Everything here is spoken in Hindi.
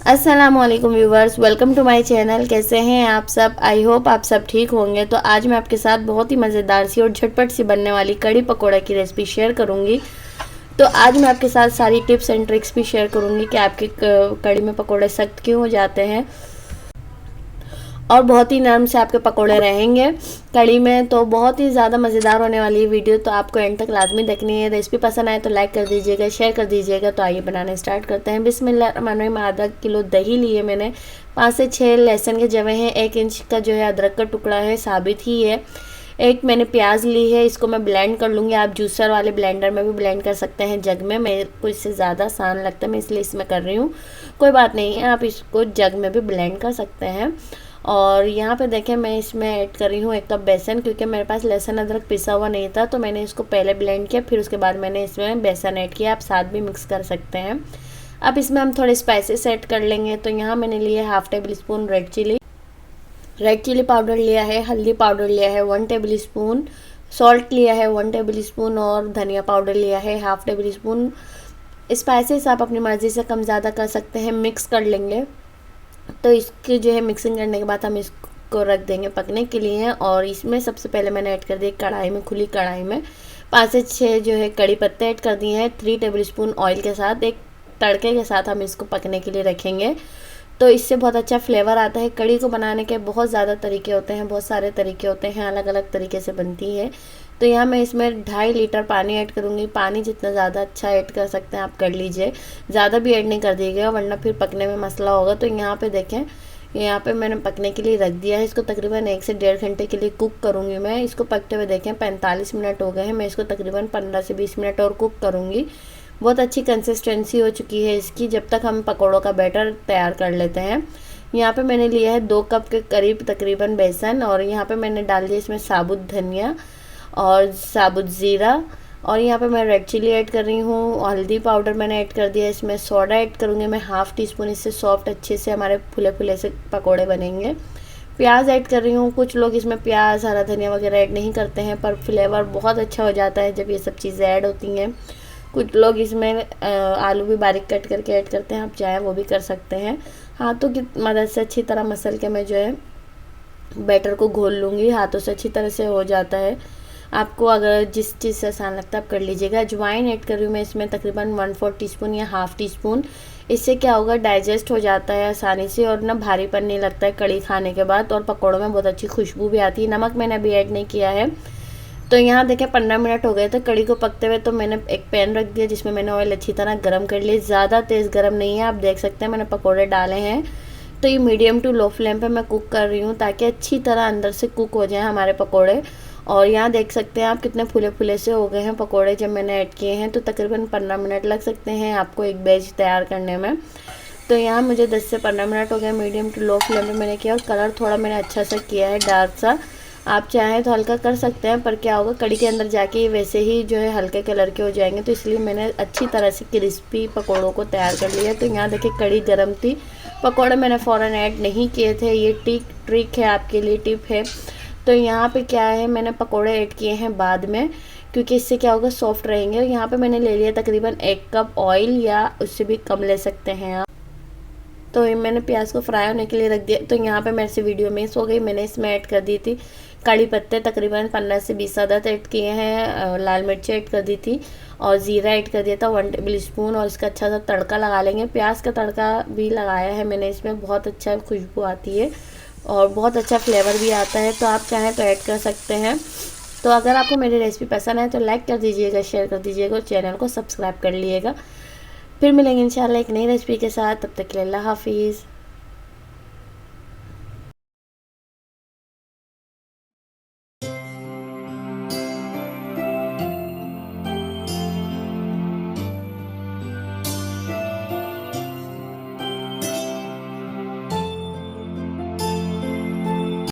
अस्सलामुअलैकुम viewers, welcome to my channel. कैसे हैं आप सब? आई होप आप सब ठीक होंगे। तो आज मैं आपके साथ बहुत ही मज़ेदार सी और झटपट सी बनने वाली कड़ी पकौड़ा की रेसिपी शेयर करूंगी। तो आज मैं आपके साथ सारी टिप्स एंड ट्रिक्स भी शेयर करूंगी कि आपके कड़ी में पकौड़े सख्त क्यों हो जाते हैं और बहुत ही नरम से आपके पकोड़े रहेंगे कड़ी में। तो बहुत ही ज़्यादा मज़ेदार होने वाली है वीडियो, तो आपको एंड तक लाजमी देखनी है। रेसिपी पसंद आए तो लाइक कर दीजिएगा, शेयर कर दीजिएगा। तो आइए बनाना स्टार्ट करते हैं। बिस्मिल्लाहिर्रहमानिर्रहीम। आधा किलो दही लिए मैंने, 5 से 6 लहसुन के जवे हैं, 1 इंच का जो है अदरक का टुकड़ा है, साबित ही है। एक मैंने प्याज ली है, इसको मैं ब्लेंड कर लूँगी। आप जूसर वाले ब्लेंडर में भी ब्लेंड कर सकते हैं, जग में। मेरे को इससे ज़्यादा आसान लगता है, मैं इसलिए इसमें कर रही हूँ। कोई बात नहीं है, आप इसको जग में भी ब्लेंड कर सकते हैं। और यहाँ पे देखें, मैं इसमें ऐड कर रही हूँ 1 कप बेसन, क्योंकि मेरे पास लहसुन अदरक पिसा हुआ नहीं था, तो मैंने इसको पहले ब्लेंड किया, फिर उसके बाद मैंने इसमें बेसन ऐड किया। आप साथ भी मिक्स कर सकते हैं। अब इसमें हम थोड़े स्पाइसेस ऐड कर लेंगे। तो यहाँ मैंने लिया है 1/2 tablespoon red chilli powder लिया है, हल्दी पाउडर लिया है 1 टेबल स्पून, सॉल्ट लिया है 1 टेबल स्पून और धनिया पाउडर लिया है 1/2 टेबल स्पून। स्पाइसेस आप अपनी मर्ज़ी से कम ज़्यादा कर सकते हैं। मिक्स कर लेंगे। तो इसकी जो है मिक्सिंग करने के बाद हम इसको रख देंगे पकने के लिए। और इसमें सबसे पहले मैंने ऐड कर दिया कढ़ाई में, खुली कढ़ाई में 5 से 6 जो है कड़ी पत्ते ऐड कर दिए हैं। 3 टेबल स्पून ऑयल के साथ, एक तड़के के साथ हम इसको पकने के लिए रखेंगे। तो इससे बहुत अच्छा फ्लेवर आता है। कड़ी को बनाने के बहुत ज़्यादा तरीके होते हैं, बहुत सारे तरीके होते हैं, अलग अलग तरीके से बनती है। तो यहाँ मैं इसमें 2.5 लीटर पानी ऐड करूँगी। पानी जितना ज़्यादा अच्छा ऐड कर सकते हैं आप कर लीजिए, ज़्यादा भी ऐड नहीं कर दीजिएगा वरना फिर पकने में मसला होगा। तो यहाँ पे देखें, यहाँ पे मैंने पकने के लिए रख दिया है। इसको तकरीबन 1 से 1.5 घंटे के लिए कुक करूँगी मैं। इसको पकते हुए देखें 45 मिनट हो गए हैं। मैं इसको तकरीबन 15 से 20 मिनट और कुक करूँगी। बहुत अच्छी कंसिस्टेंसी हो चुकी है इसकी, जब तक हम पकौड़ों का बैटर तैयार कर लेते हैं। यहाँ पे मैंने लिया है 2 कप के करीब तकरीबन बेसन, और यहाँ पे मैंने डाल दिया इसमें साबुत धनिया और साबुत ज़ीरा। और यहाँ पे मैं रेड चिली ऐड कर रही हूँ, हल्दी पाउडर मैंने ऐड कर दिया। इसमें सोडा ऐड करूँगी मैं 1/2 टीस्पून, इससे सॉफ्ट अच्छे से हमारे फुले फुले से पकोड़े बनेंगे। प्याज ऐड कर रही हूँ। कुछ लोग इसमें प्याज, हरा धनिया वगैरह ऐड नहीं करते हैं, पर फ्लेवर बहुत अच्छा हो जाता है जब ये सब चीज़ें ऐड होती हैं। कुछ लोग इसमें आलू भी बारीक कट करके ऐड करते हैं, आप चाहें वो भी कर सकते हैं। हाथों की मदद से अच्छी तरह मसल के मैं जो है बैटर को घोल लूँगी। हाथों से अच्छी तरह से हो जाता है। आपको अगर जिस चीज़ से आसान लगता है आप कर लीजिएगा। अजवाइन ऐड कर रही हूँ मैं इसमें तकरीबन 1/4 टीस्पून या 1/2 टीस्पून। इससे क्या होगा, डाइजेस्ट हो जाता है आसानी से और ना भारीपन नहीं लगता है कड़ी खाने के बाद, और पकौड़ों में बहुत अच्छी खुशबू भी आती है। नमक मैंने अभी ऐड नहीं किया है। तो यहाँ देखें 15 मिनट हो गए थे कड़ी को पकते हुए। तो मैंने एक पैन रख दिया जिसमें मैंने ऑयल अच्छी तरह गर्म कर लिया। ज़्यादा तेज़ गर्म नहीं है, आप देख सकते हैं मैंने पकोड़े डाले हैं। तो ये मीडियम टू लो फ्लेम पे मैं कुक कर रही हूँ, ताकि अच्छी तरह अंदर से कुक हो जाए हमारे पकोड़े। और यहाँ देख सकते हैं आप कितने फुले फुले से हो गए हैं पकोड़े जब मैंने ऐड किए हैं। तो तकरीबन 15 मिनट लग सकते हैं आपको एक बैच तैयार करने में। तो यहाँ मुझे 10 से 15 मिनट हो गए मीडियम टू लो फ्लेम पे मैंने किया। और कलर थोड़ा मैंने अच्छा सा किया है, डार्क सा। आप चाहें तो हल्का कर सकते हैं, पर क्या होगा, कड़ी के अंदर जाके ये वैसे ही जो है हल्के कलर के हो जाएंगे। तो इसलिए मैंने अच्छी तरह से क्रिस्पी पकोड़ों को तैयार कर लिया। तो यहाँ देखिए कड़ी गर्म थी, पकोड़े मैंने फ़ौरन ऐड नहीं किए थे। ये ट्रिक है आपके लिए, टिप है। तो यहाँ पे क्या है, मैंने पकोड़े ऐड किए हैं बाद में, क्योंकि इससे क्या होगा, सॉफ्ट रहेंगे। यहाँ पे मैंने ले लिया तकरीबन 1 कप ऑयल, या उससे भी कम ले सकते हैं आप। तो मैंने प्याज को फ्राई होने के लिए रख दिया। तो यहाँ पे मेरे से वीडियो मिस हो गई, मैंने इसमें ऐड कर दी थी कड़ी पत्ते तकरीबन 15 से 20 अदद ऐड किए हैं। लाल मिर्च ऐड कर दी थी और ज़ीरा ऐड कर दिया था 1 टेबल स्पून। और इसका अच्छा सा तड़का लगा लेंगे। प्याज का तड़का भी लगाया है मैंने इसमें, बहुत अच्छा खुशबू आती है और बहुत अच्छा फ्लेवर भी आता है। तो आप चाहें तो ऐड कर सकते हैं। तो अगर आपको मेरी रेसिपी पसंद है तो लाइक कर दीजिएगा, शेयर कर दीजिएगा और चैनल को सब्सक्राइब कर लीजिएगा। फिर मिलेंगे इंशाल्लाह एक नई रेसिपी के साथ। तब तक के लिए अल्लाह हाफिज़।